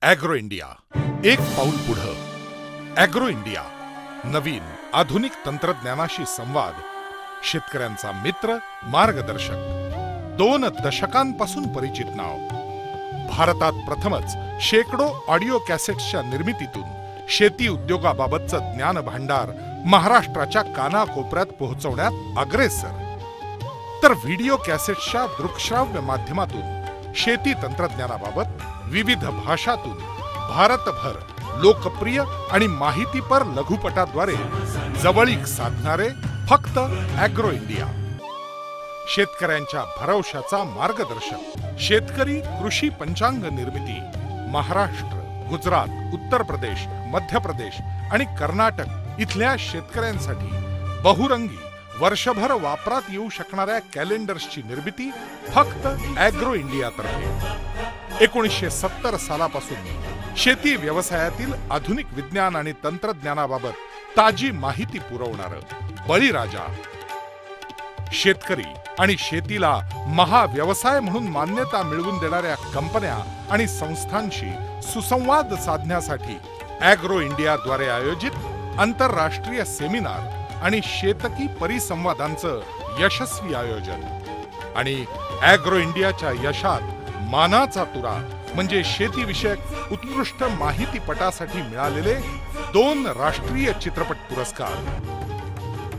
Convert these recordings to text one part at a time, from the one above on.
Agro India, एक पाऊल पुढं. ॲग्रो इंडिया, नवीन आधुनिक तंत्रज्ञानाशी संवाद, शेतकऱ्यांचा मित्र, मार्गदर्शक. 2 दशकांपासून परिचित नाव. भारतात प्रथमच शेकडो ऑडिओ कॅसेट्सच्या निर्मितीतून शेती उद्योगाबाबतचं ज्ञान भांडार महाराष्ट्राच्या कानाकोपऱ्यात पोहोचवण्यात अग्रेसर. तर व्हिडिओ कॅसेट्सच्या दृकश्राव्य माध्यमातून शेती तंत्रज्ञानाबाबत विविध भाषातून भारतभर लोकप्रिय आणि माहितीपर लघुपटाद्वारे जवळीक साधणारे फक्त ॲग्रो इंडिया. शेतकऱ्यांच्या भरवशाचा मार्गदर्शक. शेतकरी कृषी पंचांग निर्मिती. महाराष्ट्र, गुजरात, उत्तर प्रदेश, मध्य प्रदेश आणि कर्नाटक इथल्या शेतकऱ्यांसाठी बहुरंगी वर्षभर वापरात येऊ शकणाऱ्या कॅलेंडर्सची निर्मिती फक्त ॲग्रो इंडिया तर्फे. 1970 सालापासून शेती व्यवसायातील आधुनिक विज्ञान आणि तंत्रज्ञानाबाबत ताजी माहिती पुरवणारं बळीराजा. शेतकरी आणि शेतीला महाव्यवसाय म्हणून मान्यता मिळवून देणाऱ्या कंपन्या आणि संस्थांशी सुसंवाद साधण्यासाठी ॲग्रो इंडियाद्वारे आयोजित आंतरराष्ट्रीय सेमिनार आणि शेतकी परिसंवादांचं यशस्वी आयोजन. आणि ॲग्रो इंडियाच्या यशात मानाचा तुरा म्हणजे शेतीविषयक उत्कृष्ट माहितीपटासाठी मिळालेले 2 राष्ट्रीय चित्रपट पुरस्कार.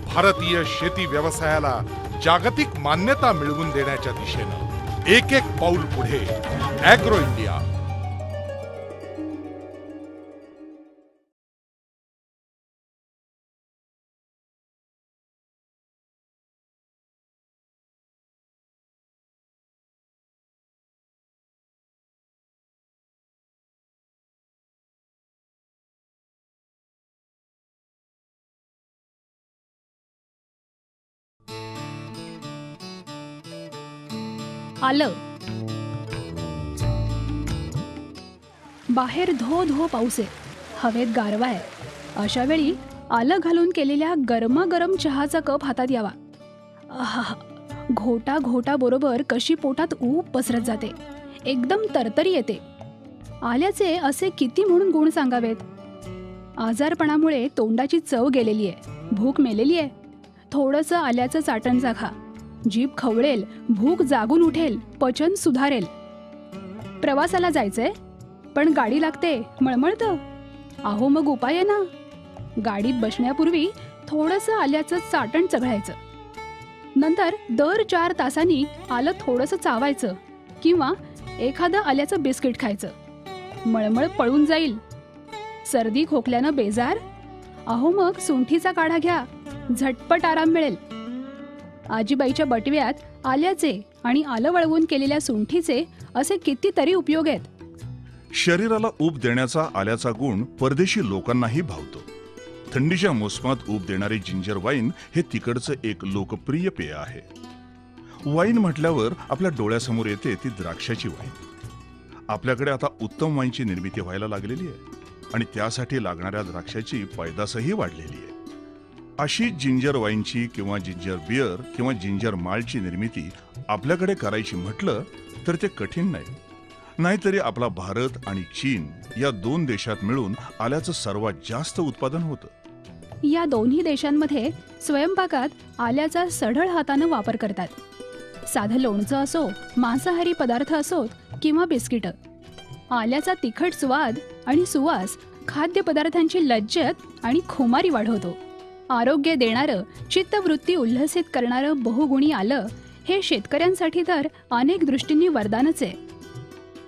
भारतीय शेती व्यवसायाला जागतिक मान्यता मिळवून देण्याच्या दिशेनं एक पाऊल पुढे ॲग्रो इंडिया. आलं. बाहेर धो धो पाऊस आहे, हवेत गारवा आहे. अशा वेळी आलं घालून केलेल्या गरमागरम चहाचा कप हातात यावा. आहा, घोटा घोटा बरोबर कशी पोटात ऊब पसरत जाते, एकदम तरतरी येते. आल्याचे असे किती म्हणून गुण सांगावेत. आजारपणामुळे तोंडाची चव गेलेली आहे, भूक मेलेली आहे. थोडंसं आल्याचं चाटण चाखा, जीभ खवळेल, भूक जागून उठेल, पचन सुधारेल. प्रवासाला जायचंय पण गाडी लागते, मळमळतं. अहो मग उपाय आहे ना. गाडीत बसण्यापूर्वी थोडंसं आल्याचं चाटण चघळायचं. नंतर दर 4 तासांनी आलं थोडंसं चावायचं किंवा एखादं आल्याचं बिस्किट खायचं. मळमळ पळून जाईल. सर्दी खोकल्यानं बेजार, अहो मग सुंठीचा काढा घ्या, झटपट आराम मिळेल. आजीबाईच्या बटव्यात आल्याचे आणि आलं वळवून केलेल्या सुंठीचे असे कितीतरी उपयोग आहेत. शरीराला ऊब देण्याचा आल्याचा गुण परदेशी लोकांनाही भावतो. थंडीच्या मोसमात ऊब देणारे जिंजर वाईन हे तिकडचं एक लोकप्रिय पेय आहे. वाईन म्हटल्यावर आपल्या डोळ्यासमोर येते ती द्राक्षाची वाईन. आपल्याकडे आता उत्तम वाईनची निर्मिती व्हायला लागलेली आहे आणि त्यासाठी लागणाऱ्या द्राक्षाची पैदासही वाढलेली आहे. अशी जिंजर वाईनची किंवा जिंजर बियर किंवा जिंजर माल्टची निर्मिती आपल्याकडे करायची म्हटलं तर ते कठीण नाही. नाहीतरी आपला भारत आणि चीन या 2 देशात मिळून आल्याचं सर्वात जास्त उत्पादन होतं. या दोन्ही देशांमध्ये स्वयंपाकात आल्याचा सढळ हातानं वापर करतात. साधं लोणचं असो, मांसाहारी पदार्थ असोत किंवा बिस्किटं. आल्याचा तिखट स्वाद आणि सुवास खाद्यपदार्थांची लज्जत आणि खुमारी वाढवतो. आरोग्य देणारं, चित्तवृत्ती उल्हसित करणारं बहुगुणी आलं हे शेतकऱ्यांसाठी तर अनेक दृष्टींनी वरदानच आहे.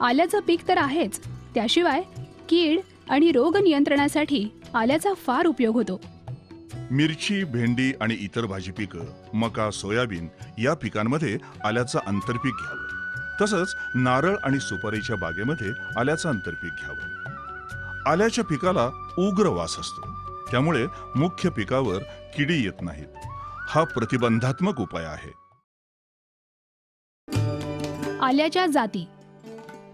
आल्याचं पीक तर आहेच, त्याशिवाय कीड आणि रोग नियंत्रणासाठी आल्याचा फार उपयोग होतो. मिरची, भेंडी आणि इतर भाजी पिकं, मका, सोयाबीन या पिकांमध्ये आल्याचं आंतरपीक घ्यावं. तसंच नारळ आणि सुपारीच्या बागेमध्ये आल्याचं आंतरपीक घ्यावं. आल्याच्या पिकाला उग्र वास असतो, त्यामुळे मुख्य पिकावर किडी येत नाहीत. हा प्रतिबंधात्मक उपाय आहे. आल्याच्या जाती.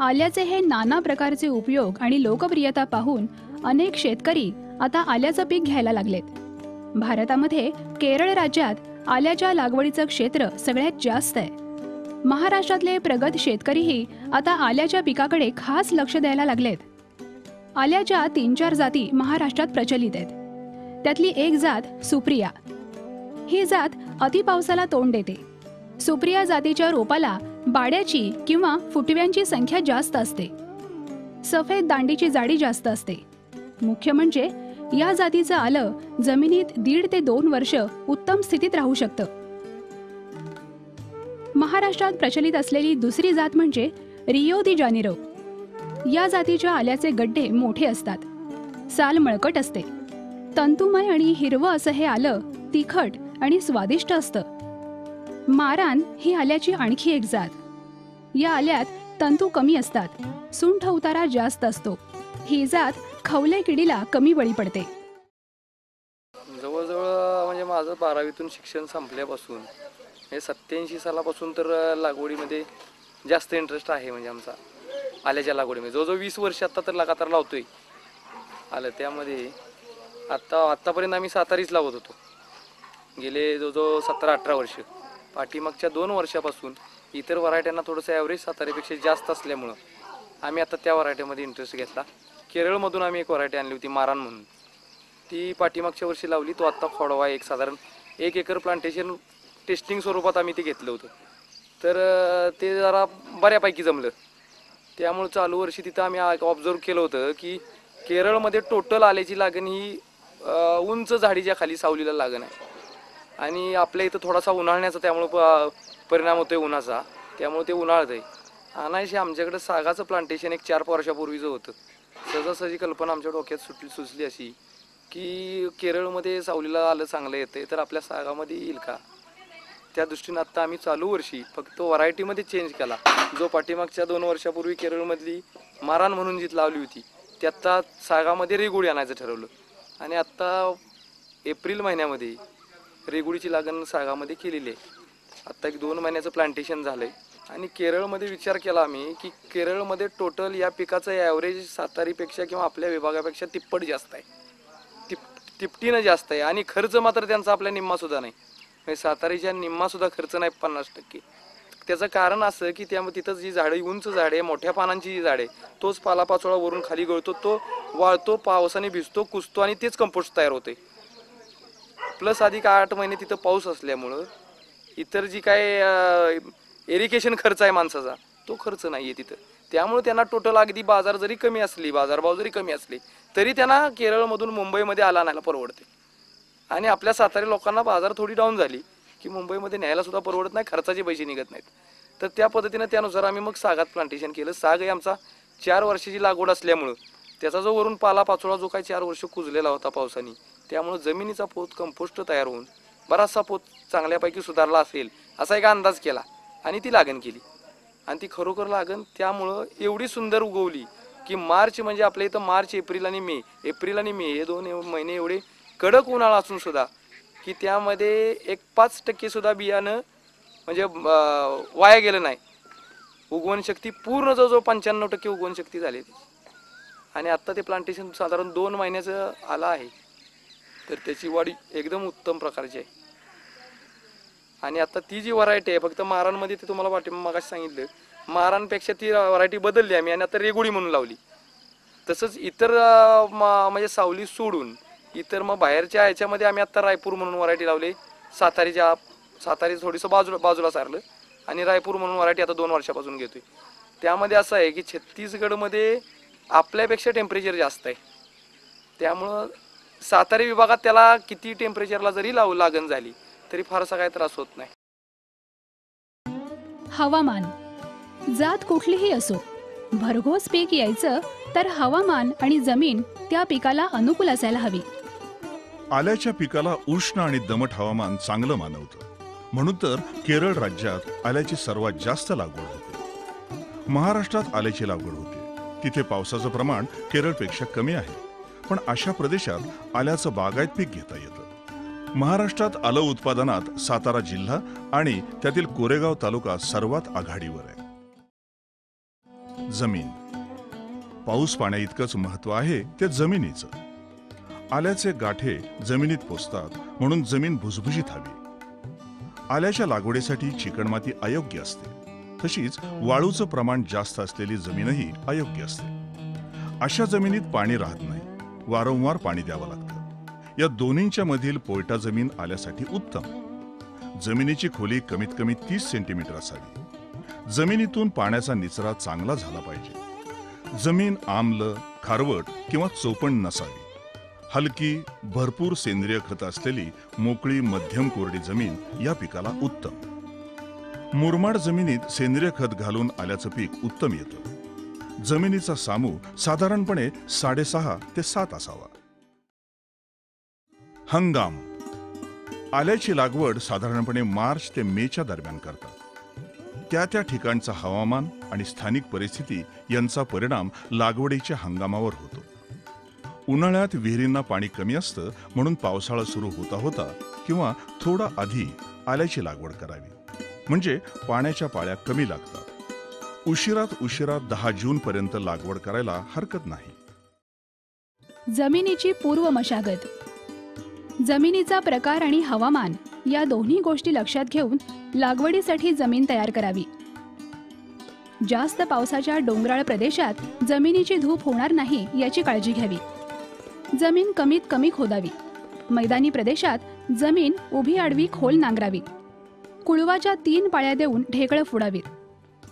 आल्याचे हे नाना प्रकारचे उपयोग आणि लोकप्रियता पाहून अनेक शेतकरी आता आल्याचं पीक घ्यायला लागलेत. भारतामध्ये केरळ राज्यात आल्याच्या लागवडीचं क्षेत्र सगळ्यात जास्त आहे. महाराष्ट्रातले प्रगत शेतकरीही आता आल्याच्या पिकाकडे खास लक्ष द्यायला लागलेत. आल्याच्या 3-4 जाती महाराष्ट्रात प्रचलित आहेत. त्यातली एक जात सुप्रिया. ही जात अतिपावसाला तोंड देते. सुप्रिया जातीच्या रोपाला बाड्याची किंवा फुटव्यांची संख्या जास्त असते. सफेद दांडीची जाडी जास्त असते. मुख्य म्हणजे या जातीचं आलं जमिनीत 1.5 ते 2 वर्ष उत्तम स्थितीत राहू शकतं. महाराष्ट्रात प्रचलित असलेली दुसरी जात म्हणजे रियो दी जानेरो. या जातीच्या आल्याचे गड्डे मोठे असतात. साल मळकट असते. तंतुमय आणि हिरवं असं हे आलं तिखट आणि स्वादिष्ट असतं. मारान ही आल्याची आणखी एक जात. या आल्यात तंतू कमी असतात. सुंठ उतारा जास्त असतो. ही जात खवले किडीला कमी बळी पडते. जवळजवळ म्हणजे माझं 12वीतून शिक्षण संपल्यापासून 87 सालापासून तर लागवडीमध्ये जास्त इंटरेस्ट आहे. म्हणजे आमचा आल्याच्या लागवडीमध्ये जवळजवळ 20 वर्ष आता तर लगातार लावतोय आलं. त्यामध्ये आत्तापर्यंत आम्ही सातारीच लावत होतो. गेले जवळजवळ 17-18 वर्ष. पाठीमागच्या 2 वर्षापासून इतर व्हरायट्यांना थोडंसं ॲव्हरेज सातारीपेक्षा जास्त असल्यामुळं आम्ही आता त्या व्हरायटीमध्ये इंटरेस्ट घेतला. केरळमधून आम्ही एक व्हरायटी आणली होती मारान म्हणून. ती पाठीमागच्या वर्षी लावली. तो आत्ता खोडवा एक साधारण 1 एकर प्लांटेशन टेस्टिंग स्वरूपात आम्ही ते घेतलं होतं. तर ते जरा बऱ्यापैकी जमलं. त्यामुळे चालू वर्षी तिथं आम्ही ऑब्झर्व केलं होतं की केरळमध्ये टोटल आल्याची लागण ही उंच झाडीच्या खाली सावलीला लागण आहे. आणि आपल्या इथं थोडासा उन्हाळण्याचा त्यामुळं परिणाम होतोय उन्हाचा. त्यामुळे ते उन्हाळत आहे. अनायशी आमच्याकडे सागाचं प्लांटेशन एक 4 वर्षापूर्वीचं होतं. सहजासहजी कल्पना आमच्या डोक्यात सुचली अशी की केरळमध्ये सावलीला आलं चांगलं येतंय तर आपल्या सागामध्ये येईल का. त्या दृष्टीने आत्ता आम्ही चालू वर्षी फक्त व्हरायटीमध्ये चेंज केला. जो पाठीमागच्या 2 वर्षापूर्वी केरळमधली मारान म्हणून जी लावली होती ती आत्ता सागामध्ये रेगुडी आणायचं ठरवलं. आणि आत्ता एप्रिल महिन्यामध्ये रेगुडीची लागण सागामध्ये केलेली आहे. आत्ता 1-2 महिन्याचं प्लांटेशन झालं आहे. आणि केरळमध्ये विचार केला आम्ही की केरळमध्ये टोटल या पिकाचं ॲव्हरेज सातारीपेक्षा किंवा आपल्या विभागापेक्षा तिप्पट जास्त आहे. तिपटीनं जास्त आहे. आणि खर्च मात्र त्यांचा आपल्या निम्मासुद्धा नाही. म्हणजे सातारीच्या निम्मासुद्धा खर्च नाही 50%. त्याचं कारण असं की त्यामुळे तिथं जी झाडं उंच झाडे मोठ्या पानांची जी झाडे तोच पालापाचोळा वरून खाली गळतो, तो वाळतो, पावसाने भिजतो, कुजतो आणि तेच कंपोस्ट तयार होते. प्लस अधिक 8 महिने तिथं पाऊस असल्यामुळं इतर जी काय इरिगेशन खर्च आहे माणसाचा तो खर्च नाही आहे तिथं. त्यामुळे त्यांना टोटल अगदी बाजारभाव जरी कमी असले तरी त्यांना केरळमधून मुंबईमध्ये आला आणायला परवडते. आणि आपल्या सातारी लोकांना बाजार थोडी डाऊन झाली की मुंबईमध्ये न्यायला सुद्धा परवडत नाही, खर्चाचे पैसे निघत नाहीत. तर त्या पद्धतीनं त्यानुसार आम्ही मग सागात प्लांटेशन केलं. साग हे आमचा 4 वर्षाची लागवड असल्यामुळं त्याचा जो वरून पालापाचोळा जो काही 4 वर्ष कुजलेला होता पावसाने त्यामुळे जमिनीचा पोत कंपोस्ट तयार होऊन बराचसा पोत चांगल्यापैकी सुधारला असेल असा एक अंदाज केला आणि ती लागण केली. आणि ती खरोखर लागण त्यामुळं एवढी सुंदर उगवली की मार्च म्हणजे आपल्या इथं मार्च एप्रिल आणि मे हे 2 महिने एवढे कडक उन्हाळा असून सुद्धा की त्यामध्ये 5% सुद्धा बियाणं म्हणजे वाया गेलं नाही. उगवण शक्ती पूर्ण जवळजवळ 95% उगवण शक्ती झाली. आणि आत्ता ते प्लांटेशन साधारण 2 महिन्याचं आलं आहे. तर त्याची वाढ एकदम उत्तम प्रकारची आहे. आणि आता ती जी व्हरायटी आहे फक्त मारांमध्ये ते तुम्हाला मगाशी सांगितलं मारांपेक्षा ती व्हरायटी बदलली आम्ही आणि आता रेगुडी म्हणून लावली. तसंच इतर म्हणजे सावली सोडून इतर मग बाहेरच्या ह्याच्यामध्ये आम्ही आता रायपूर म्हणून व्हरायटी लावली. सातारी थोडीसं बाजूला सारलं आणि रायपूर म्हणून व्हरायटी आता 2 वर्षापासून घेतोय. त्यामध्ये असं आहे की छत्तीसगडमध्ये आपल्यापेक्षा टेम्परेचर जास्त आहे. त्यामुळं सातारी विभागात त्याला किती टेम्परेचरला जरी लागण झाली तरी फारसा काही त्रास होत नाही. हवामान जात कुठलीही असो भरघोस पीक यायचं तर हवामान आणि जमीन त्या पिकाला अनुकूल असायला हवी. आल्याच्या पिकाला उष्ण आणि दमट हवामान चांगलं मानवतं. म्हणून तर केरळ राज्यात आल्याची सर्वात जास्त लागवड होते. महाराष्ट्रात आल्याची लागवड होते तिथे पावसाचं प्रमाण केरळपेक्षा कमी आहे. पण अशा प्रदेशात आल्याचं बागायत पीक घेता येतं. महाराष्ट्रात आलं उत्पादनात सातारा जिल्हा आणि त्यातील कोरेगाव तालुका सर्वात आघाडीवर आहे. जमीन पाऊस पाण्या इतकंच महत्व आहे ते जमिनीचं. आल्याचे गाठे जमिनीत पोचतात म्हणून जमीन भुसभुशीत हवी. आल्याच्या लागवडीसाठी चिकणमाती अयोग्य असते. तशीच वाळूचं प्रमाण जास्त असलेली जमीनही अयोग्य असते. अशा जमिनीत पाणी राहत नाही, वारंवार पाणी द्यावं लागतं. या दोन्हींच्या मधील पोयटा जमीन आल्यासाठी उत्तम. जमिनीची खोली कमीत कमी 30 सेंटीमीटर असावी. जमिनीतून पाण्याचा निचरा चांगला झाला पाहिजे. जमीन आम्ल, खारवट किंवा चोपण नसावी. हलकी, भरपूर सेंद्रिय खत असलेली मोकळी मध्यम कोरडी जमीन या पिकाला उत्तम. मुरमाड जमिनीत सेंद्रिय खत घालून आल्याचं पीक उत्तम येतं. जमिनीचा सामू साधारणपणे 6.5 ते 7 असावा. हंगाम. आल्याची लागवड साधारणपणे मार्च ते मेच्या दरम्यान करतात. त्या ठिकाणचं हवामान आणि स्थानिक परिस्थिती यांचा परिणाम लागवडीच्या हंगामावर होतो. उन्हाळ्यात विहिरींना पाणी कमी असतं, म्हणून पावसाळा सुरू होता होता किंवा थोडा आधी आल्याची लागवड करावी. म्हणजे पाण्याच्या पाळ्या कमी लागतात. उशिरात 10 जून पर्यंत लागवड करायला हरकत नाही. जमिनीची पूर्व मशागत. जमिनीचा प्रकार आणि हवामान या दोन्ही गोष्टी लक्षात घेऊन लागवडीसाठी जमीन तयार करावी. जास्त पावसाच्या डोंगराळ प्रदेशात जमिनीची धूप होणार नाही याची काळजी घ्यावी. जमीन कमीत कमी खोदावी. मैदानी प्रदेशात जमीन उभी आडवी खोल नांगरावी. कुळवाच्या 3 पाळ्या देऊन ढेकळं फोडावीत.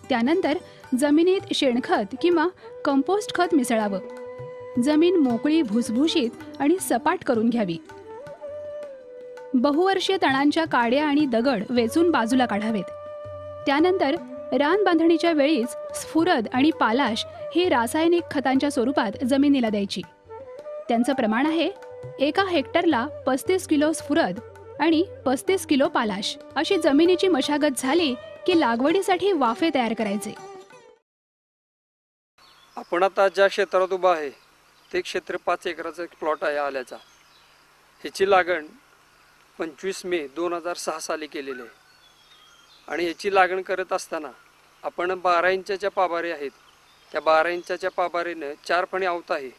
त्यानंतर जमिनीत शेणखत किंवा कंपोस्ट खत मिसळावं. जमीन मोकळी, भुसभुशीत आणि सपाट करून घ्यावी. बहुवर्षीय तणांच्या काड्या आणि दगड वेचून बाजूला काढावेत. त्यानंतर रान बांधणीच्या वेळीच स्फुरद आणि पालाश ही रासायनिक खतांच्या स्वरूपात जमिनीला द्यायची. त्यांचं प्रमाण आहे 1 हेक्टरला 35 किलो स्फुरद आणि 35 किलो पालाश. अशी जमिनीची मशागत झाली की लागवडीसाठी वाफे तयार करायचे. आपण आता ज्या क्षेत्रात उभा आहे ते क्षेत्र 5 एकराचा प्लॉट आहे आल्याचा. ह्याची लागण 25 मे 2006 साली केलेली आहे. आणि ह्याची लागण करत असताना आपण 12 इंचाच्या पाभारे आहेत. त्या 12 इंचाच्या पाभारेनं 4 फणी आवत आहे.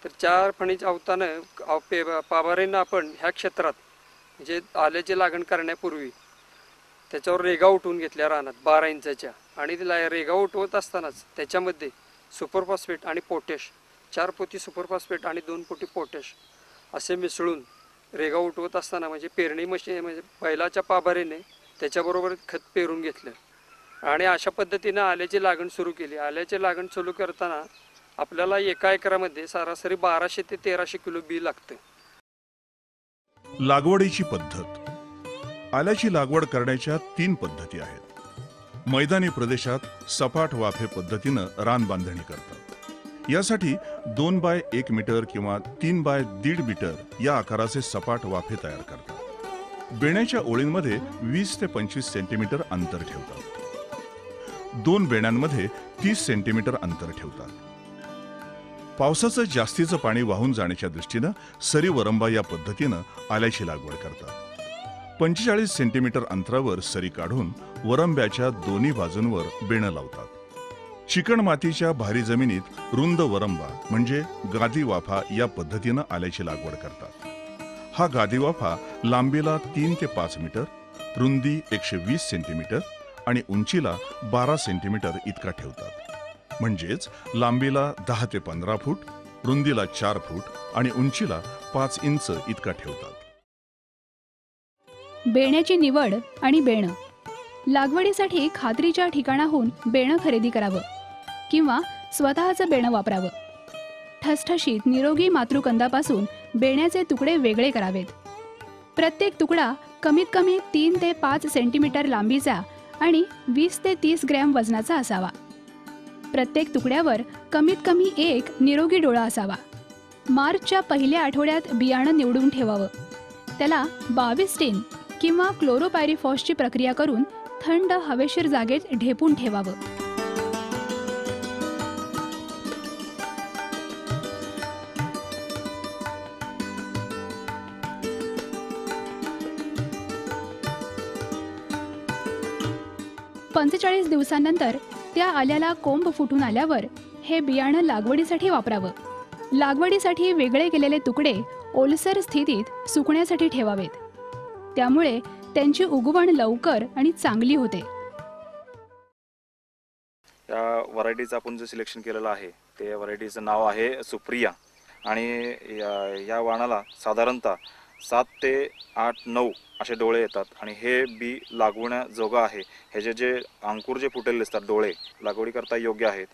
तर 4 फणीच्या आवतानं पाभारेनं आपण ह्या क्षेत्रात म्हणजे आल्याची लागण करण्यापूर्वी त्याच्यावर रेगा उठवून घेतल्या रानात 12 इंचाच्या. आणि तिला रेगा उठवत असतानाच त्याच्यामध्ये सुपरफॉस्फेट आणि पोटॅश 4 पोती सुपरफॉस्फेट आणि 2 पोती पोटॅश असे मिसळून रेगा उठवत असताना म्हणजे पेरणी मशीन म्हणजे बैलाच्या पाभारेने त्याच्याबरोबर खत पेरून घेतलं. आणि अशा पद्धतीनं आल्याची लागण सुरू केली. आल्याची लागण सुरू करताना आपल्याला 1 एकरामध्ये सरासरी 1200 ते 1300 किलो बी लागतं. लागवडीची पद्धत. आल्याची लागवड करण्याच्या 3 पद्धती आहेत. मैदानी प्रदेशात सपाट वाफे पद्धतीनं रान बांधणी करतात. यासाठी 2 बाय 1 मीटर किंवा 3 बाय 1.5 मीटर या आकाराचे सपाट वाफे तयार करतात. बेण्याच्या ओळींमध्ये 20 ते 25 सेंटीमीटर अंतर ठेवतात. 2 बेण्यांमध्ये 30 सेंटीमीटर अंतर ठेवतात. पावसाचं जास्तीचं पाणी वाहून जाण्याच्या दृष्टीनं सरी वरंबा या पद्धतीनं आल्याची लागवड करतात. 45 सेंटीमीटर अंतरावर सरी काढून वरंब्याच्या दोन्ही बाजूंवर बेणं लावतात. चिकण मातीच्या भारी जमिनीत रुंद वरंबा म्हणजे गादी वाफा या पद्धतीनं आल्याची लागवड करतात. हा गादी वाफा लांबीला 3 ते 5 मीटर, रुंदी 120 सेंटीमीटर आणि उंचीला 12 सेंटीमीटर इतका ठेवतात. म्हणजेच लांबीला 10 ते 15 फूट, रुंदीला 4 फूट आणि उंचीला 5 इंच इतका ठेवतात. बेण्याची निवड आणि बेणं. लागवडीसाठी खात्रीच्या ठिकाणाहून बेणं खरेदी करावं किंवा स्वतःचं बेणं वापरावं. ठसठशीत निरोगी मातृकंदापासून बेण्याचे तुकडे वेगळे करावेत. प्रत्येक तुकडा कमीत कमी 3 ते 5 सेंटीमीटर लांबीचा आणि 20 ते 30 ग्रॅम वजनाचा असावा. प्रत्येक तुकड्यावर कमीत कमी 1 निरोगी डोळा असावा. मार्चच्या पहिल्या आठवड्यात बियाणं निवडून ठेवावं. त्याला 22 टिन किंवा क्लोरोपायरिफॉसची प्रक्रिया करून थंड हवेशीर जागेत ढेपून ठेवावं. पंचेचाळीस दिवसांनंतर त्या आल्याला कोंब फुटून आल्यावर हे बियाणं लागवडीसाठी वापरावं. लागवडीसाठी वेगळे केलेले तुकडे ओलसर स्थितीत सुकण्यासाठी ठेवावेत. त्यामुळे त्यांची उगवण लवकर आणि चांगली होते. या व्हरायटीचं आपण जे सिलेक्शन केलेलं आहे ते व्हरायटीचं नाव आहे सुप्रिया आणि या वाणाला साधारणतः 7 ते 8, 9 असे डोळे येतात आणि हे बी लागवण्याजोगं आहे. ह्याचे जे अंकुर जे फुटलेले असतात डोळे लागवडीकरता योग्य आहेत.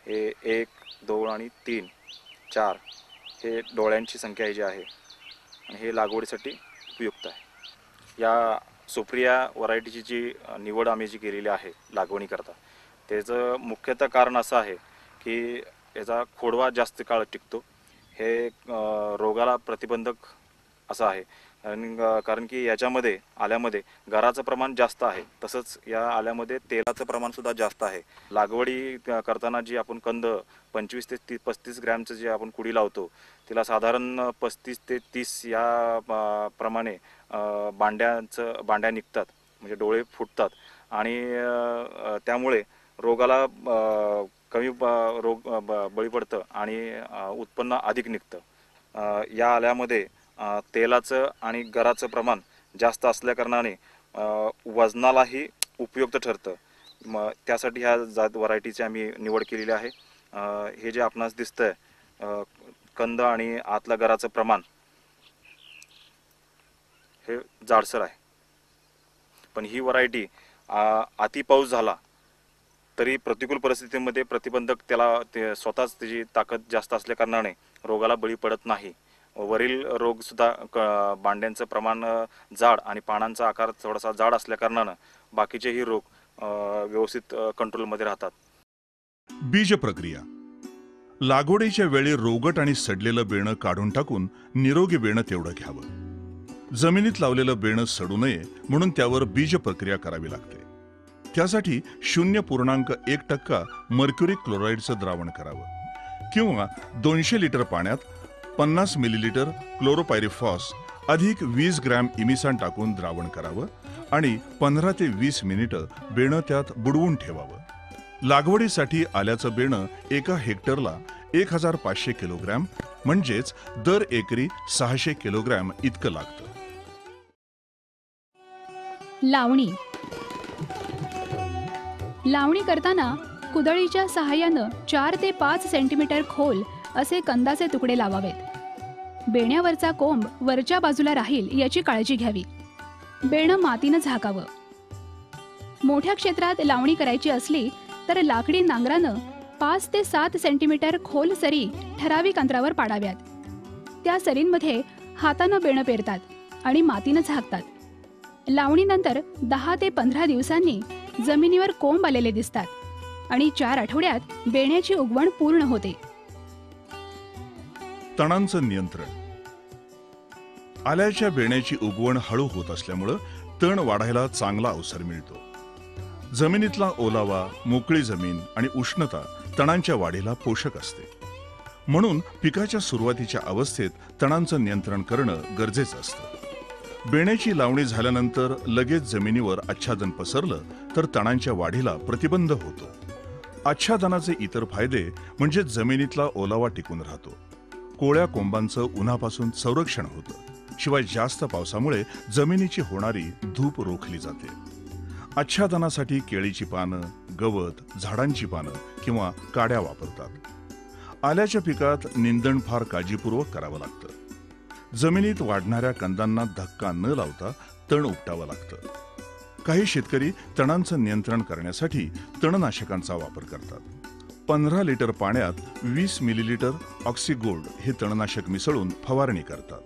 हे 1, 2 आणि 3, 4 हे डोळ्यांची संख्या ही जी आहे आणि हे लागवडीसाठी उपयुक्त आहे. या सुप्रिया व्हरायटीची जी निवड आम्ही जी केलेली आहे लागवणीकरता त्याचं मुख्यतः कारण असं आहे की याचा खोडवा जास्त काळ टिकतो. हे रोगाला प्रतिबंधक असं आहे कारण की याच्यामध्ये आल्यामध्ये गराचं प्रमाण जास्त आहे. तसंच या आल्यामध्ये तेलाचं प्रमाणसुद्धा जास्त आहे. लागवडी करताना जी आपण कंद 25 ते 35 ग्रॅमचं जे आपण कुडी लावतो तिला साधारण 35 ते 30 या प्रमाणे बांड्या निघतात म्हणजे डोळे फुटतात आणि त्यामुळे रोगाला कमी रोग बळी पडतं आणि उत्पन्न अधिक निघतं. या आल्यामध्ये तेलाचं आणि गराचं प्रमाण जास्त असल्याकारणाने वजनालाही उपयुक्त ठरतं. त्यासाठी ह्या जात व्हरायटीची आम्ही निवड केलेली आहे. हे जे आपणास दिसतंय कंद आणि आतल्या गराचं प्रमाण हे जाडसर आहे. पण ही व्हरायटी अति पाऊस झाला तरी प्रतिकूल परिस्थितीमध्ये प्रतिबंधक त्याला ते स्वतःच त्याची ताकद जास्त असल्याकारणाने रोगाला बळी पडत नाही. वरील रोगसुद्धा बांड्यांचं प्रमाण जाड आणि पानांचा आकार थोडासा जाड असल्याकारणानं बाकीचेही रोग व्यवस्थित कंट्रोलमध्ये राहतात. बीज प्रक्रिया. लागवडीच्या वेळी रोगट आणि सडलेलं बेणं काढून टाकून निरोगी बेणं तेवढं घ्यावं. जमिनीत लावलेलं बेणं सडू नये म्हणून त्यावर बीज प्रक्रिया करावी लागते. त्यासाठी 0.1% मर्क्युरी क्लोराईडचं द्रावण करावं किंवा 200 लिटर पाण्यात 50 मिलीलिटर क्लोरोपायरिफॉस अधिक 20 ग्रॅम इमिसान टाकून द्रावण करावं आणि 15 ते 20 मिनिटं बेणं त्यात बुडवून ठेवावं. लागवडीसाठी आल्याचं बेणं 1 हेक्टरला 1500 किलोग्रॅम म्हणजेच दर एकरी 600 किलोग्रॅम इतकं लागतं. लावणी करताना कुदळीच्या सहाय्यानं 4 ते 5 सेंटीमीटर खोल असे कंदाचे तुकडे लावावेत. बेण्यावरचा कोंब वरच्या बाजूला राहील याची काळजी घ्यावी. बेणं मातीनं झाकावं. मोठ्या क्षेत्रात लावणी करायची असली तर लाकडी नांगरानं 5 ते 7 सेंटीमीटर खोल सरी ठराविक अंतरावर पाडाव्यात. त्या सरींमध्ये हातानं बेणं पेरतात आणि मातीनं झाकतात. लावणीनंतर 10 ते 15 दिवसांनी जमिनीवर कोंब आलेले दिसतात आणि 4 आठवड्यात बेण्याची उगवण पूर्ण होते. तणांचं नियंत्रण. आल्याच्या बेण्याची उगवण हळू होत असल्यामुळं तण वाढायला चांगला अवसर मिळतो. जमिनीतला ओलावा, मोकळी जमीन आणि उष्णता तणांच्या वाढीला पोषक असते. म्हणून पिकाच्या सुरुवातीच्या अवस्थेत तणांचं नियंत्रण करणं गरजेचं असतं. बेण्याची लावणी झाल्यानंतर लगेच जमिनीवर आच्छादन पसरलं तर तणांच्या वाढीला प्रतिबंध होतो. आच्छादनाचे इतर फायदे म्हणजे जमिनीतला ओलावा टिकून राहतो, कोळ्या कोंबांचं उन्हापासून संरक्षण होतं, शिवाय जास्त पावसामुळे जमिनीची होणारी धूप रोखली जाते. आच्छादनासाठी केळीची पानं, गवत, झाडांची पानं किंवा काड्या वापरतात. आल्याच्या पिकात निंदण फार काळजीपूर्वक करावं लागतं. जमिनीत वाढणाऱ्या कंदांना धक्का न लावता तण उपटावं लागतं. काही शेतकरी तणांचं नियंत्रण करण्यासाठी तणनाशकांचा वापर करतात. 15 लिटर पाण्यात 20 मिलीलिटर ऑक्सिगोल्ड हे तणनाशक मिसळून फवारणी करतात.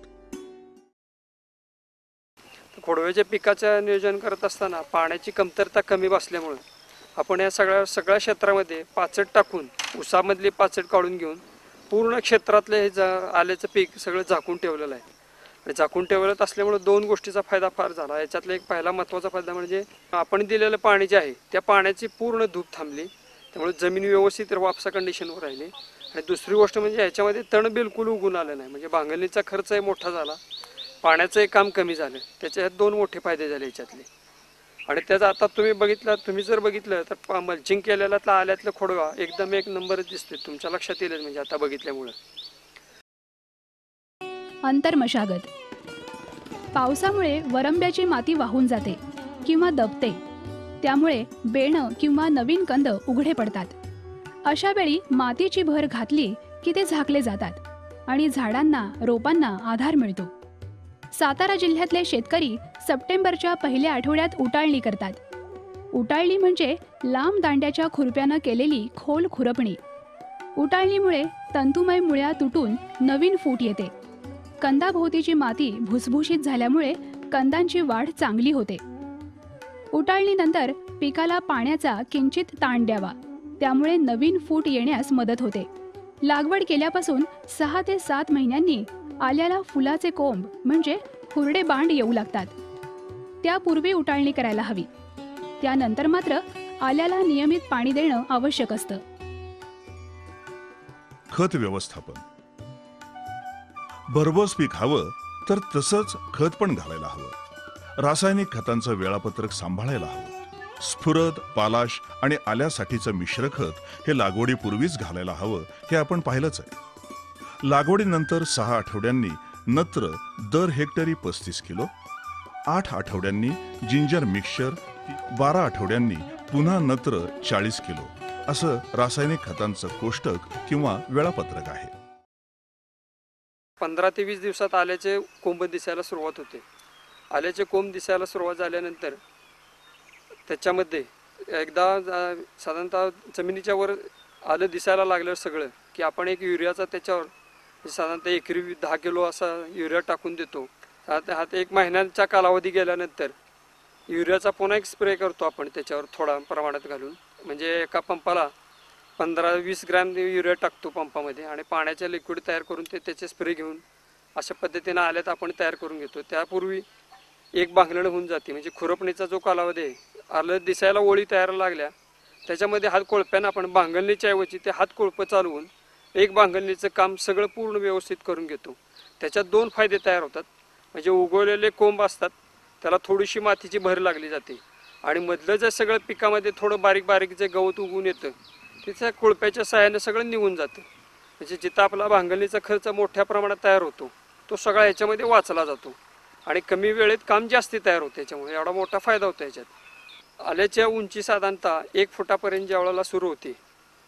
खोडव्याच्या पिकाचं नियोजन करत असताना पाण्याची कमतरता कमी असल्यामुळे आपण या सगळ्या क्षेत्रामध्ये पाचट टाकून ऊसामधली पाचट काढून घेऊन पूर्ण क्षेत्रातले हे आल्याचं पीक सगळं झाकून ठेवलेलं आहे. आणि झाकून ठेवलं असल्यामुळे 2 गोष्टीचा फायदा फार झाला. याच्यातला एक पहिला महत्त्वाचा फायदा म्हणजे आपण दिलेलं पाणी जे आहे त्या पाण्याची पूर्ण धूप थांबली, त्यामुळे जमीन व्यवस्थित वापसा कंडिशनवर राहिली. आणि दुसरी गोष्ट म्हणजे ह्याच्यामध्ये तण बिलकुल उगून आलं नाही, म्हणजे भांगरणीचा खर्चही मोठा झाला, पाण्याचंही काम कमी झालं. त्याचे 2 मोठे फायदे झाले याच्यातले. आणि त्याचा आता तुम्ही जर बघितलं तर मल्चिंग केलेला आल्यातलं खोडवा एकदम एक नंबरच दिसते, तुमच्या लक्षात येईल म्हणजे आता बघितल्यामुळे. अंतर्मशागत. पावसामुळे वरंब्याची माती वाहून जाते किंवा दबते, त्यामुळे बेणं किंवा नवीन कंद उघडे पडतात. अशा वेळी मातीची भर घातली की ते झाकले जातात आणि झाडांना रोपांना आधार मिळतो. सातारा जिल्ह्यातले शेतकरी सप्टेंबरच्या पहिल्या आठवड्यात उटाळणी करतात. उटाळणी म्हणजे लांब दांड्याच्या खुरप्यानं केलेली खोल खुरपणी. उटाळणीमुळे तंतुमय मुळ्या तुटून नवीन फूट येते. कंदाभोवतीची माती भुसभुशीत झाल्यामुळे कंदांची वाढ चांगली होते. उटाळणीनंतर पिकाला पाण्याचा किंचित ताण द्यावा, त्यामुळे नवीन फूट येण्यास मदत होते. लागवड केल्यापासून 6 ते 7 महिन्यांनी आल्याला फुलाचे कोंब म्हणजे हुरडे बांड येऊ लागतात. त्यापूर्वी उटाळणी करायला हवी. त्यानंतर मात्र आल्याला नियमित पाणी देणं आवश्यक असतं. खत व्यवस्थापन. भरघोस पीक हवं तर तसंच खत पण घालायला हवं. रासायनिक खतांचं वेळापत्रक सांभाळायला हवं. स्फुरद, पालाश आणि आल्यासाठीचं मिश्र खत हे लागवडीपूर्वीच घालायला हवं हे आपण पाहिलंच आहे. लागवडीनंतर 6 आठवड्यांनी नत्र दर हेक्टरी 35 किलो, 8 आठवड्यांनी जिंजर मिक्सचर, 12 आठवड्यांनी पुन्हा नत्र 40 किलो असं रासायनिक खतांचं कोष्टक किंवा वेळापत्रक आहे. 15 ते 20 दिवसात आल्याचे कोंब दिसायला सुरुवात होते. आल्याचे कोंब दिसायला सुरुवात झाल्यानंतर त्याच्यामध्ये एकदा साधारणतः जमिनीच्या वर आलं दिसायला लागलं सगळं की आपण एक युरियाचा त्याच्यावर साधारणतः एकरी 10 किलो असा युरिया टाकून देतो. हात 1 महिन्याचा कालावधी गेल्यानंतर युरियाचा पुन्हा एक स्प्रे करतो आपण त्याच्यावर थोडा प्रमाणात घालून. म्हणजे एका पंपाला 15-20 ग्रॅम युरिया टाकतो पंपामध्ये आणि पाण्याचे लिक्विड तयार करून त्याचे स्प्रे घेऊन अशा पद्धतीने आल्यात आपण तयार करून घेतो. त्यापूर्वी एक भांगलण होऊन जाते. म्हणजे खुरपणीचा जो कालावधी आहे, आलं दिसायला ओळी तयार लागल्या त्याच्यामध्ये हात कोळप्यानं आपण भांगलणीच्या ऐवजी ते हात कोळपं चालवून एक भांगलणीचं काम सगळं पूर्ण व्यवस्थित करून घेतो. त्याच्यात 2 फायदे तयार होतात. म्हणजे उगवलेले कोंब असतात त्याला थोडीशी मातीची भर लागली जाते आणि मधलं जे सगळं पिकामध्ये थोडं बारीक बारीक जे गवत उगवून येतं त्याच्या कोळप्याच्या सहाय्याने सगळं निघून जातं. म्हणजे जिथं आपला भांगलणीचा खर्च मोठ्या प्रमाणात तयार होतो तो सगळा ह्याच्यामध्ये वाचला जातो आणि कमी वेळेत काम जास्ती तयार होतं. त्याच्यामुळे एवढा मोठा फायदा होतो याच्यात. आल्याच्या उंची साधारणतः 1 फुटापर्यंत ज्या वेळेला सुरू होते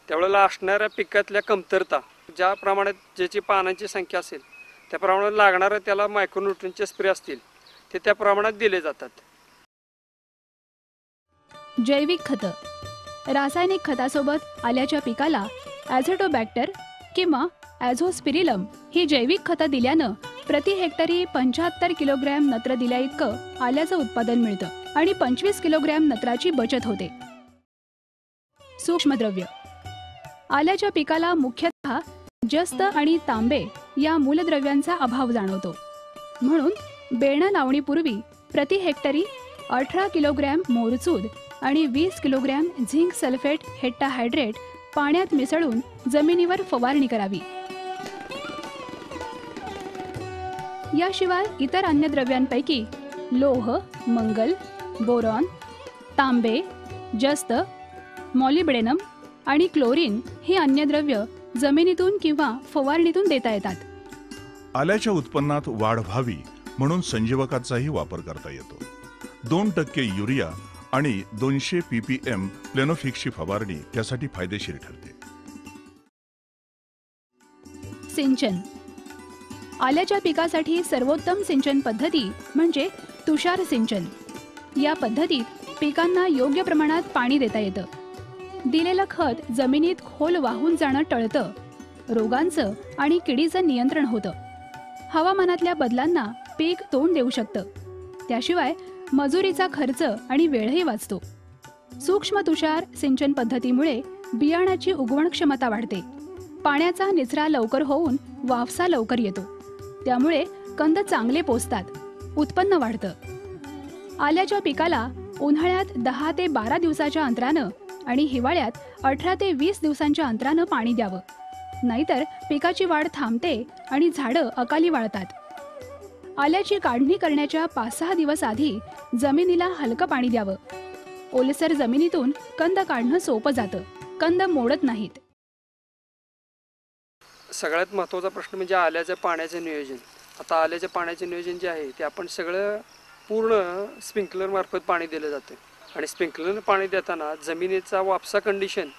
त्यावेळेला असणाऱ्या पिकातल्या कमतरता ज्या प्रमाणात ज्याची पानांची संख्या असेल त्या प्रमाणात लागणारं त्याला मायक्रोन्यूट्रियनचे स्प्रे असतील ते त्या प्रमाणात दिले जातात. जैविक खतं. रासायनिक खतासोबत आल्याच्या पिकाला ॲझोटोबॅक्टर किंवा ॲझोस्पिरिलम ही जैविक खतं दिल्यानं प्रति हेक्टरी 75 किलोग्रॅम नत्र दिल्या इतकं आल्याचं उत्पादन मिळतं आणि 25 किलोग्रॅम नत्राची बचत होते. सूक्ष्मद्रव्य. आल्याच्या पिकाला मुख्यतः जस्त आणि तांबे या मूलद्रव्यांचा अभाव जाणवतो. म्हणून बेळणं लावणीपूर्वी प्रति हेक्टरी 18 किलोग्रॅम मोरचूद आणि 20 किलोग्रॅम झिंक सल्फेट हेक्टाहायड्रेट पाण्यात मिसळून जमिनीवर फवारणी करावी. याशिवाय इतर अन्य द्रव्यांपैकी लोह, मंगल, बोरॉन, तांबे, जस्त, मॉलिब्डेनम आणि क्लोरीन ही अन्य द्रव्य जमिनीतून किंवा फवारणीतून देता येतात. आल्याच्या उत्पन्नात वाढ व्हावी म्हणून संजीवकाचाही वापर करता येतो. 2% युरिया आणि 200 ppm प्लेनोफिक्सची फवारणी त्यासाठी फायदेशीर ठरते. सिंचन. आल्याच्या पिकासाठी सर्वोत्तम सिंचन पद्धती म्हणजे तुषार सिंचन. या पद्धतीत पिकांना योग्य प्रमाणात पाणी देता येतं. दिलेलं खत जमिनीत खोल वाहून जाणं टळतं. रोगांचं आणि किडीचं नियंत्रण होतं. हवामानातल्या बदलांना पीक तोंड देऊ शकतं. त्याशिवाय मजुरीचा खर्च आणि वेळही वाचतो. सूक्ष्म तुषार सिंचन पद्धतीमुळे बियाणाची उगवण क्षमता वाढते. पाण्याचा निचरा लवकर होऊन वाफसा लवकर येतो. त्यामुळे कंद चांगले पोसतात. उत्पन्न वाढतं. आल्याच्या पिकाला उन्हाळ्यात 10 ते 12 दिवसाच्या अंतरानं आणि हिवाळ्यात 18 ते 20 दिवसांच्या अंतरानं पाणी द्यावं. नाहीतर पिकाची वाढ थांबते आणि झाडं अकाली वाळतात. आल्याची काढणी करण्याच्या 5-6 दिवस आधी जमिनीला हलकं पाणी द्यावं. ओलसर जमिनीतून कंद काढणं सोपं जातं. कंद मोडत नाहीत. सगळ्यात महत्त्वाचा प्रश्न म्हणजे आल्याच्या पाण्याचं नियोजन. आता आल्याच्या पाण्याचं नियोजन जे आहे ते आपण सगळं पूर्ण स्प्रिंकलर मार्फत पाणी दिलं जातं आणि स्प्रिंकलर पाणी देताना जमिनीचा वापसा कंडिशन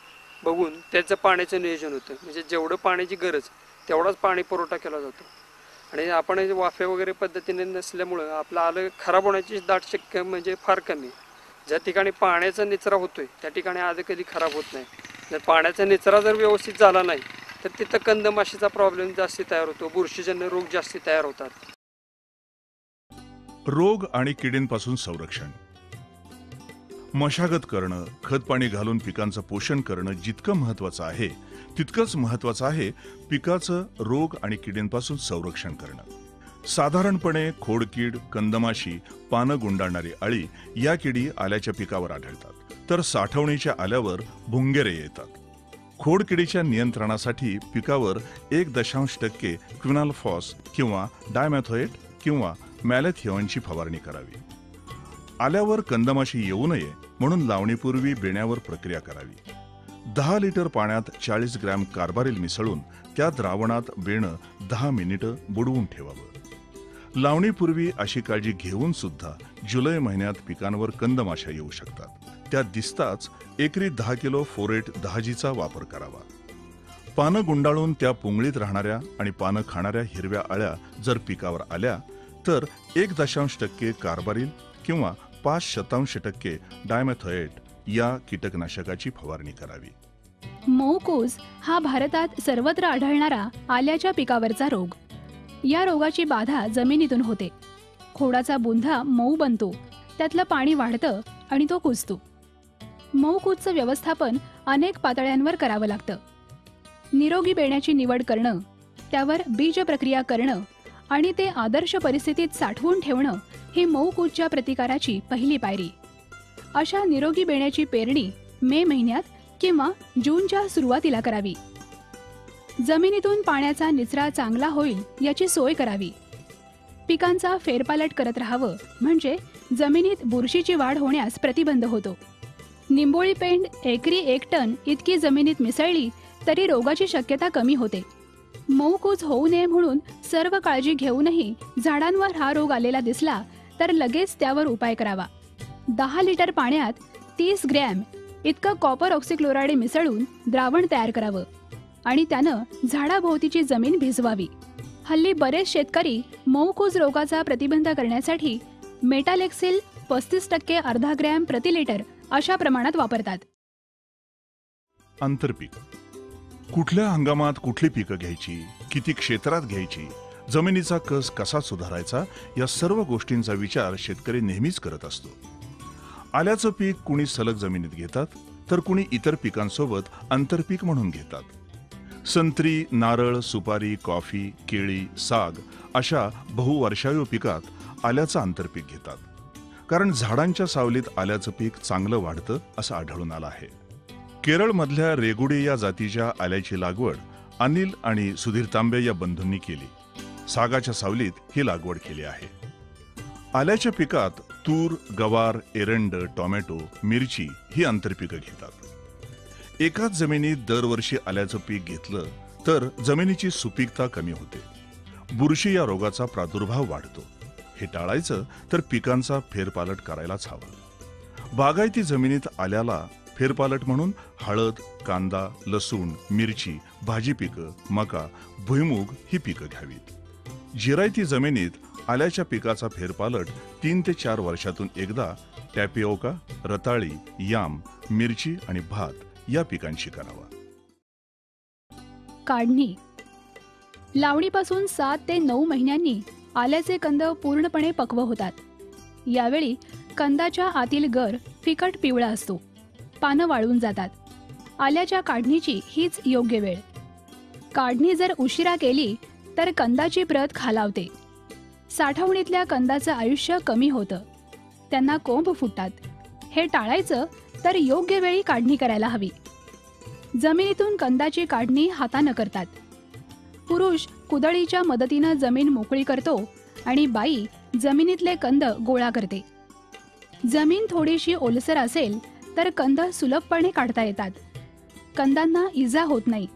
बघून त्याचं पाण्याचं नियोजन होतं. म्हणजे जेवढं पाण्याची गरज तेवढाच पाणी पुरवठा केला जातो. आणि आपण वाफे वगैरे पद्धतीने नसल्यामुळं आपलं आलं खराब होण्याची दाट शक्य म्हणजे फार कमी. ज्या ठिकाणी पाण्याचा निचरा होतोय त्या ठिकाणी आलं कधी खराब होत नाही. जर पाण्याचा निचरा जर व्यवस्थित झाला नाही तर तिथं कंदमाशीचा प्रॉब्लेम जास्ती तयार होतो, बुरशीजन्य रोग जास्ती तयार होतात. रोग आणि किडींपासून संरक्षण. मशागत करणं, खत पाणी घालून पिकांचं पोषण करणं जितकं महत्वाचं आहे तितकंच महत्वाचं आहे पिकाचं रोग आणि किडींपासून संरक्षण करणं. साधारणपणे खोडकीड, कंदमाशी, पानं गुंडाळणारी अळी या किडी आल्याच्या पिकावर आढळतात, तर साठवणीच्या आल्यावर भुंगेरे येतात. खोडकिडीच्या नियंत्रणासाठी पिकावर 1.0% क्विनालफॉस किंवा डायमॅथोएट किंवा मॅलेथिओनची फवारणी करावी. आल्यावर कंदमाशी येऊ नये म्हणून लावणीपूर्वी बेण्यावर प्रक्रिया करावी. 10 लिटर पाण्यात 40 ग्रॅम कार्बारिल मिसळून त्या द्रावणात बेणं 10 मिनिटं बुडवून ठेवावं. लावणीपूर्वी अशी काळजी घेऊन सुद्धा जुलै महिन्यात पिकांवर कंदमाशा येऊ शकतात. त्या दिसताच एकरी 10 किलो फोरेट 10Gचा वापर करावा. पानं गुंडाळून त्या पुंगळीत राहणाऱ्या आणि पानं खाणाऱ्या हिरव्या अळ्या जर पिकावर आल्या तर 1.0% कार्बारिल किंवा 5% डायमॅथोएट या कीटकनाशकाची फवारणी करावी. मऊकूज हा भारतात सर्वत्र आढळणारा आल्याच्या पिकावरचा रोग. या रोगाची बाधा जमिनीतून होते. खोडाचा बुंधा मऊ बनतो, त्यातलं पाणी वाढतं आणि तो कुजतो. मऊकूजचं व्यवस्थापन अनेक पातळ्यांवर करावं लागतं. निरोगी बेण्याची निवड करणं, त्यावर बीज प्रक्रिया करणं आणि ते आदर्श परिस्थितीत साठवून ठेवणं ही मऊकूजच्या प्रतिकाराची पहिली पायरी. अशा निरोगी बेण्याची पेरणी मे महिन्यात किंवा जूनच्या सुरुवातीला करावी. जमिनीतून पाण्याचा निचरा चांगला होईल याची सोय करावी. पिकांचा फेरपालट करत राहावं म्हणजे जमिनीत बुरशीची वाढ होण्यास प्रतिबंध होतो. निंबोळी पेंड एकरी 1 टन इतकी जमिनीत मिसळली तरी रोगाची शक्यता कमी होते. मऊकूज होऊ नये म्हणून सर्व काळजी घेऊनही झाडांवर हा रोग आलेला दिसला तर लगेच त्यावर उपाय करावा. 10 लिटर पाण्यात 30 ग्रॅम इतकं कॉपर ऑक्सिक्लोराइड मिसळून द्रावण तयार करावं आणि त्यानं झाडाभोवतीची जमीन भिजवावी. हल्ली बरेच शेतकरी मऊकूज रोगाचा प्रतिबंध करण्यासाठी मेटालेक्सिल 35% अर्धा ग्रॅम प्रति लिटर अशा प्रमाणात वापरतात. आंतरपीक. कुठल्या हंगामात कुठली पिकं घ्यायची, किती क्षेत्रात घ्यायची, जमिनीचा कस कसा सुधारायचा या सर्व गोष्टींचा विचार शेतकरी नेहमीच करत असतो. आल्याचं पीक कुणी सलग जमिनीत घेतात तर कुणी इतर पिकांसोबत आंतरपीक म्हणून घेतात. संत्री, नारळ, सुपारी, कॉफी, केळी, साग अशा बहुवर्षायू पिकात आल्याचं आंतरपीक घेतात, कारण झाडांच्या सावलीत आल्याचं पीक चांगलं वाढतं असं आढळून आलं आहे. केरळमधल्या रेगुडी या जातीच्या आल्याची लागवड अनिल आणि सुधीर तांबे या बंधूंनी केली. सागाच्या सावलीत ही लागवड केली आहे. आल्याच्या पिकात तूर, गवार, एरंड, टोमॅटो, मिरची ही आंतरपिकं घेतात. एकाच जमिनीत दरवर्षी आल्याचं पीक घेतलं तर जमिनीची सुपीकता कमी होते. बुरशी या रोगाचा प्रादुर्भाव वाढतो. हे टाळायचं तर पिकांचा फेरपालट करायलाच हवा. बागायती जमिनीत आल्याला फेरपालट म्हणून हळद, कांदा, लसूण, मिरची, भाजी पिकं, मका, भुईमूग ही पिकं घ्यावीत. जिरायती जमिनीत आल्याच्या पिकाचा फेरपालट 3 ते 4 वर्षातून एकदा टॅपिओका, रताळी, याम, मिरची आणि भात या पिकांची करावा. काढणी. लावणीपासून 7 ते 9 महिन्यांनी आल्याचे कंद पूर्णपणे पक्व होतात. यावेळी कंदाच्या आतील गर फिकट पिवळा असतो. पानं वाळून जातात. आल्याच्या काढणीची हीच योग्य वेळ. काढणी जर उशिरा केली तर कंदाची प्रत खालावते. साठवणीतल्या कंदाचं आयुष्य कमी होतं. त्यांना कोंब फुटतात. हे टाळायचं तर योग्य वेळी काढणी करायला हवी. जमिनीतून कंदाची काढणी हातानं करतात. पुरुष कुदळीच्या मदतीनं जमीन मोकळी करतो आणि बाई जमिनीतले कंद गोळा करते. जमीन थोडीशी ओलसर असेल तर कंद सुलभपणे काढता येतात. कंदांना इजा होत नाही.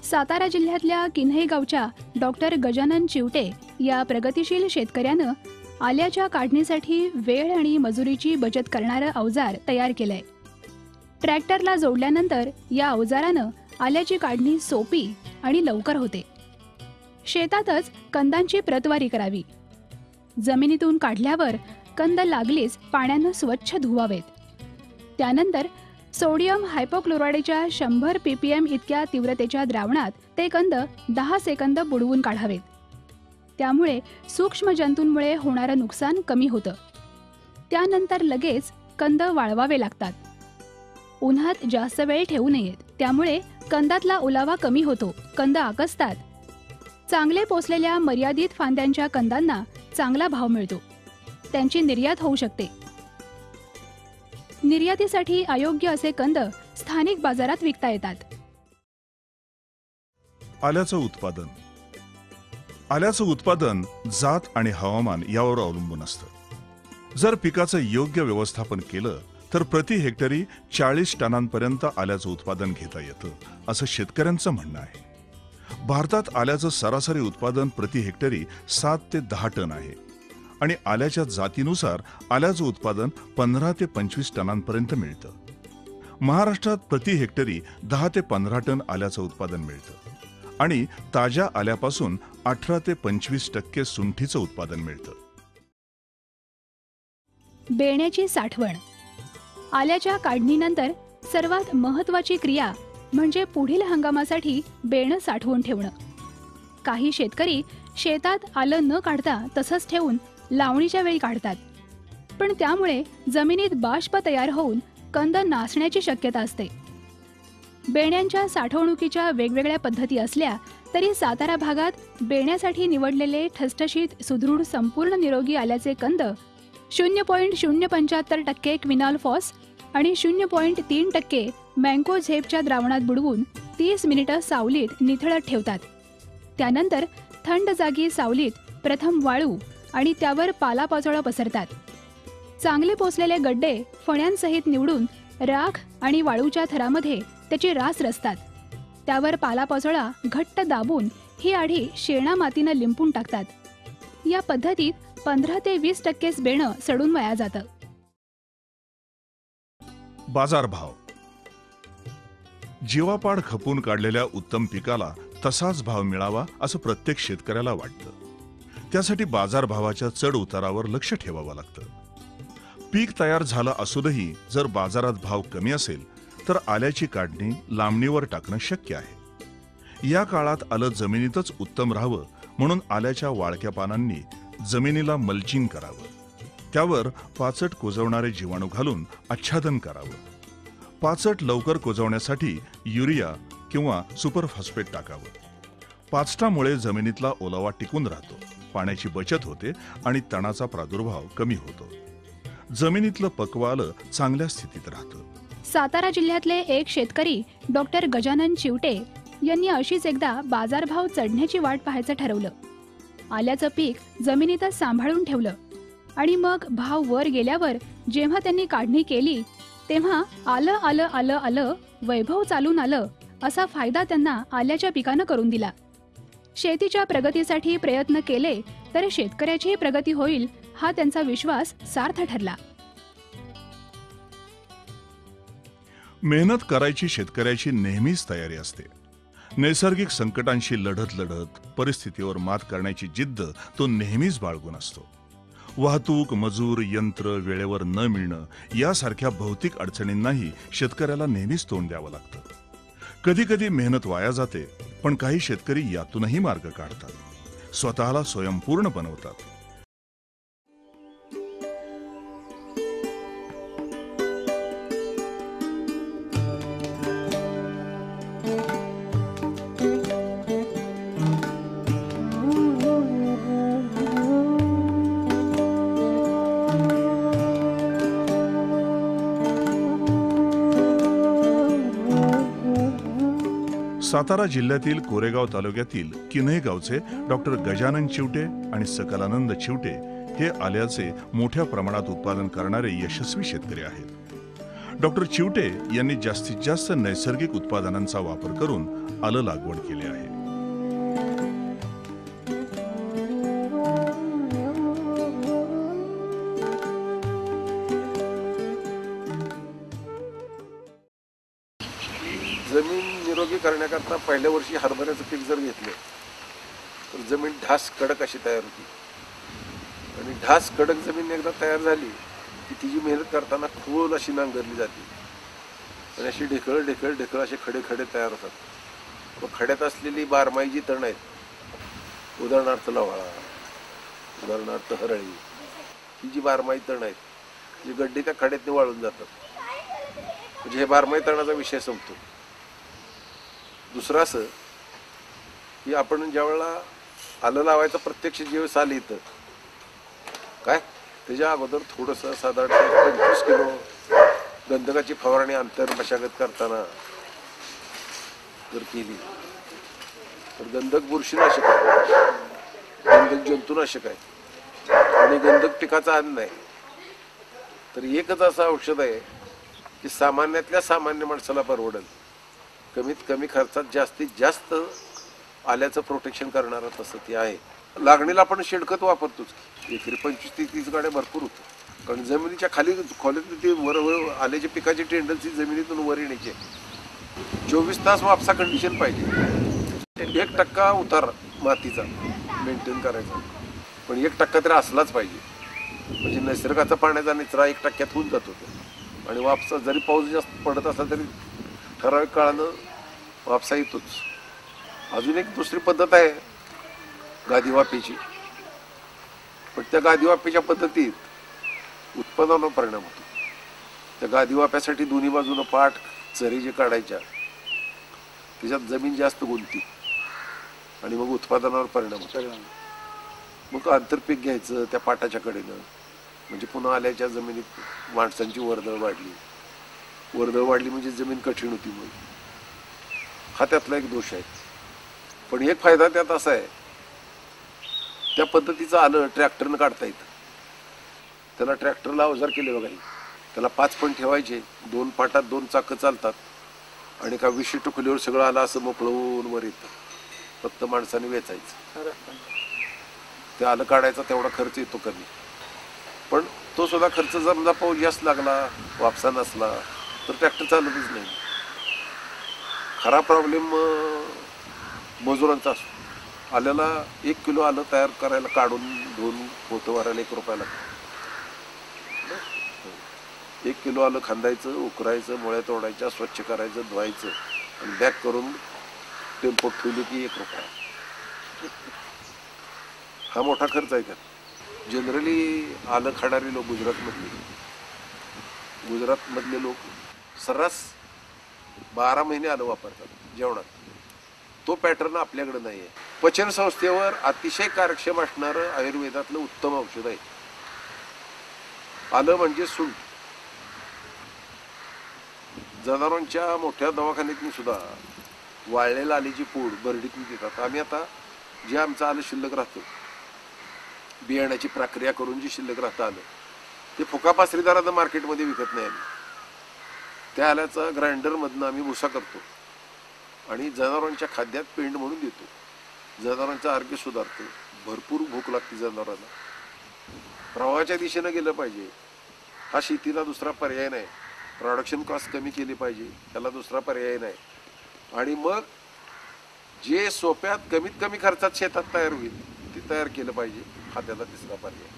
सातारा जिल्ह्यातल्या किन्हे गावच्या डॉक्टर गजानन चिवटे या प्रगतिशील शेतकऱ्यानं आल्याच्या काढणीसाठी वेळ आणि मजुरीची बचत करणारं अवजार तयार केलंय. ट्रॅक्टरला जोडल्यानंतर या अवजारानं आल्याची काढणी सोपी आणि लवकर होते. शेतातच कंदांची प्रतवारी करावी. जमिनीतून काढल्यावर कंद लागलीच पाण्यानं स्वच्छ धुवावेत. त्यानंतर सोडियम हायपोक्लोराईडच्या 100 ppm इतक्या तीव्रतेच्या द्रावणात ते कंद 10 सेकंद बुडवून काढावेत. त्यामुळे सूक्ष्म जंतूंमुळे होणारं नुकसान कमी होतं. त्यानंतर लगेच कंद वाळवावे लागतात. उन्हात जास्त वेळ ठेवू नयेत, त्यामुळे कंदातला ओलावा कमी होतो, कंद आकसतात. चांगले पोसलेल्या मर्यादित फांद्यांच्या कंदांना चांगला भाव मिळतो. त्यांची निर्यात होऊ शकते. निर्यातीसाठी अयोग्य असे कंद स्थानिक बाजारात विकता येतात. आल्याचं उत्पादन. आल्याचं उत्पादन जात आणि हवामान यावर अवलंबून असतं. जर पिकाचं योग्य व्यवस्थापन केलं तर प्रति हेक्टरी 40 टनांपर्यंत आल्याचं उत्पादन घेता येतं, असं शेतकऱ्यांचं म्हणणं आहे. भारतात आल्याचं सरासरी उत्पादन प्रति हेक्टरी 7 ते 10 टन आहे आणि आल्याच्या जातीनुसार आल्याचं उत्पादन 15 ते 25 टनांपर्यंत मिळतं. महाराष्ट्रात प्रति हेक्टरी 10 ते 15 टन आल्याचं उत्पादन मिळतं आणि ताज्या आल्यापासून 18 ते 25% सुंठीचं उत्पादन मिळतं. बेण्याची साठवण. आल्याच्या काढणीनंतर सर्वात महत्त्वाची क्रिया म्हणजे पुढील हंगामासाठी बेणं साठवून ठेवणं. काही शेतकरी शेतात आलं न काढता तसंच ठेवून लावणीच्या वेळी काढतात, पण त्यामुळे जमिनीत बाष्प तयार होऊन कंद नासण्याची शक्यता असते. बेण्यांच्या साठवणुकीच्या वेगवेगळ्या पद्धती असल्या तरी सातारा भागात बेण्यासाठी निवडलेले ठसठशीत सुदृढ संपूर्ण निरोगी आल्याचे कंद 0.075% क्विनॉल फॉस आणि 0.3% मँको झेपच्या द्रावणात बुडवून 30 मिनिटं सावलीत निथळत ठेवतात. त्यानंतर थंड जागी सावलीत प्रथम वाळू आणि त्यावर पालापाचोळा पसरतात. चांगले पोसलेले गड्डे फण्यांसहित निवडून राख आणि वाळूच्या थरामध्ये त्याची रास रचतात. त्यावर पालापाचोळा घट्ट दाबून ही आढी शेणा मातीनं लिंपून टाकतात. या पद्धतीत 15 ते 20% बेणं सडून वाया जातं. बाजारभाव. जीवापाड खपून काढलेल्या उत्तम पिकाला तसाच भाव मिळावा असं प्रत्येक शेतकऱ्याला वाटतं. त्यासाठी बाजारभावाच्या चढ उतारावर लक्ष ठेवावं लागतं. पीक तयार झालं असूनही जर बाजारात भाव कमी असेल तर आल्याची काढणी लांबणीवर टाकणं शक्य आहे. या काळात आलं जमिनीतच उत्तम राहावं म्हणून आल्याच्या वाळक्या पानांनी जमिनीला मल्चिंग करावं. त्यावर पाचट कुजवणारे जीवाणू घालून आच्छादन करावं. पाचट लवकर कुजवण्यासाठी युरिया किंवा सुपरफॉस्फेट टाकावं. पाचटामुळे जमिनीतला ओलावा टिकून राहतो, पाण्याची बचत होते आणि तणाचा प्रादुर्भाव कमी होतो. जमिनीतलं पक्व आलं चांगल्या स्थितीत राहतं. सातारा जिल्ह्यातले एक शेतकरी डॉक्टर गजानन चिवटे यांनी अशीच एकदा बाजारभाव चढण्याची वाट पाहायचं ठरवलं. आल्याचं पीक जमिनीतच सांभाळून ठेवलं आणि मग भाव वर गेल्यावर जेव्हा त्यांनी काढणी केली तेव्हा आलं आलं आलं आलं वैभव चालून आलं असा फायदा त्यांना आल्याच्या पिकानं करून दिला. शेतीच्या प्रगतीसाठी प्रयत्न केले तर शेतकऱ्याचीही प्रगती होईल हा त्यांचा विश्वास सार्थ ठरला. मेहनत करायची शेतकऱ्याची नेहमीच तयारी असते. नैसर्गिक संकटांशी लढत परिस्थितीवर मात करण्याची जिद्द तो नेहमीच बाळगून असतो. वाहतूक, मजूर, यंत्र वेळेवर न मिळणं यासारख्या भौतिक अडचणींनाही शेतकऱ्याला नेहमीच तोंड द्यावं लागतं. कधी कधी मेहनत वाया जाते, पण काही शेतकरी यातूनही मार्ग काढतात, स्वतःला स्वयंपूर्ण बनवतात. सातारा जिल्ह्यातील कोरेगाव तालुक्यातील किन्हे गावचे डॉक्टर गजानन चिवटे आणि सकलानंद चिवटे हे आल्याचे मोठ्या प्रमाणात उत्पादन करणारे यशस्वी शेतकरी आहेत. डॉक्टर चिवटे यांनी जास्तीत जास्त नैसर्गिक उत्पादनांचा वापर करून आलं लागवड केली आहे. करण्याकरता पहिल्या वर्षी हरभऱ्याचं पीक जर घेतलं तर जमीन ढास कडक अशी तयार होती आणि ढास कडक जमीन एकदा तयार झाली की तिची मेहनत करताना खोल अशी नांगरली जाते आणि अशी ढेकळ ढेकळ ढेकळ असे खडे खडे तयार होतात. मग खड्यात असलेली बारमाही जी तण आहेत, उदाहरणार्थ लवाळा, उदाहरणार्थ हरळी, ही जी बारमाही तण आहेत जी गड्डे त्या खड्यातने वाळून जातात. म्हणजे हे बारमाही तणाचा विषय संपतो. दुसरं असं की आपण ज्यावेळेला आलं लावायचं प्रत्यक्ष ज्यावेळेस आलं येतं काय त्याच्या अगोदर थोडंसं साधारण 25 किलो गंधकाची फवारणी अंतर मशागत करताना जर केली तर गंधक बुरशीनाशक आहे, गंधक जंतुनाशक आहे आणि गंधक पिकाचा अन्न आहे. तर एकच असं औषध आहे की सामान्यातल्या सामान्य माणसाला परवडेल, कमीत कमी खर्चात जास्तीत जास्त आल्याचं प्रोटेक्शन करणारं तसं ते आहे. लागणीला आपण शेणखत वापरतोच, एकरी 25 ते 30 गाड्या भरपूर होतो. कारण जमिनीच्या खाली खोलीत ते वर आल्याच्या पिकाची टेंडन्सी जमिनीतून वर येण्याची आहे. 24 तास वापसा कंडिशन पाहिजे. 1% उतार मातीचा मेंटेन करायचा, पण 1% तरी असलाच पाहिजे. म्हणजे निसर्गाचा पाण्याचा निचरा 1% होऊन जातो आणि वापसा जरी पाऊस जास्त पडत असला तरी ठराविक काळानं वापसा येतोच. अजून एक दुसरी पद्धत आहे गादी वाफेची, पण त्या गादी वाफेच्या पद्धतीत उत्पादनावर परिणाम होतो. त्या गादी वाफ्यासाठी दोन्ही बाजूनं पाठ चरी जे काढायच्या त्याच्यात जमीन जास्त गुंतती आणि मग उत्पादनावर परिणाम होतो. मग आंतरपीक घ्यायचं त्या पाटाच्या कडेनं, म्हणजे पुन्हा आल्याच्या जमिनीत माणसांची वर्दळ वाढली म्हणजे जमीन कठीण होती. मग हा त्यातला एक दोष आहे. पण एक फायदा त्यात असा आहे, त्या पद्धतीचं आलं ट्रॅक्टरनं काढता येतं. त्याला ट्रॅक्टरला अवजार केले बघा, त्याला 5 पण ठेवायचे, 2 पाटात 2 चाकं चालतात आणि का विशिष्ट खुलीवर सगळं आलं असं मोकळवून वर येतं. फक्त माणसाने वेचायचं. ते आलं काढायचा तेवढा खर्च येतो कमी, पण तो सुद्धा खर्च जर समजा पाऊस जास्त लागला, वापसा नसला तर ट्रॅक्टर चालतच नाही. खरा प्रॉब्लेम मजुरांचा असतो. आल्याला 1 किलो आलं तयार करायला काढून धुवून पोतं भरायला 1 रुपया लागतो. 1 किलो आलं खांदायचं, उकरायचं, मुळ्या तोडायच्या, स्वच्छ करायचं, धुवायचं आणि बॅग करून टेम्पोत ठेवली की 1 रुपया. हा मोठा खर्च आहे. त्यात जनरली आलं खाणारी लोक गुजरातमधले लोक सर्रास 12 महिने आलं वापरतात जेवणात. तो पॅटर्न आपल्याकडे नाही आहे. पचन संस्थेवर अतिशय कार्यक्षम असणारं आयुर्वेदातलं उत्तम औषध आहे आलं. म्हणजे सुंठ. जनावरांच्या मोठ्या दवाखान्यातनी सुद्धा वाळलेलं आल्याची पूड बरडीतून देतात. आम्ही आता जे आमचं आलं शिल्लक राहतं, बियाण्याची प्रक्रिया करून जी शिल्लक राहतं आलं, ते फुका पासरीदारांना मार्केटमध्ये विकत नाही. आम्ही त्या आल्याचा ग्राइंडरमधनं आम्ही भुसा करतो आणि जनावरांच्या खाद्यात पेंड म्हणून देतो. जनावरांचं आरोग्य सुधारतं. भरपूर भूक लागते जनावरांना. प्रवाहाच्या दिशेनं गेलं पाहिजे. हा शेतीला दुसरा पर्याय नाही. प्रोडक्शन कॉस्ट कमी केली पाहिजे, त्याला दुसरा पर्याय नाही. आणि मग जे सोप्यात कमीत कमी खर्चात शेतात तयार होईल ते तयार केलं पाहिजे, हा त्याला तिसरा पर्याय.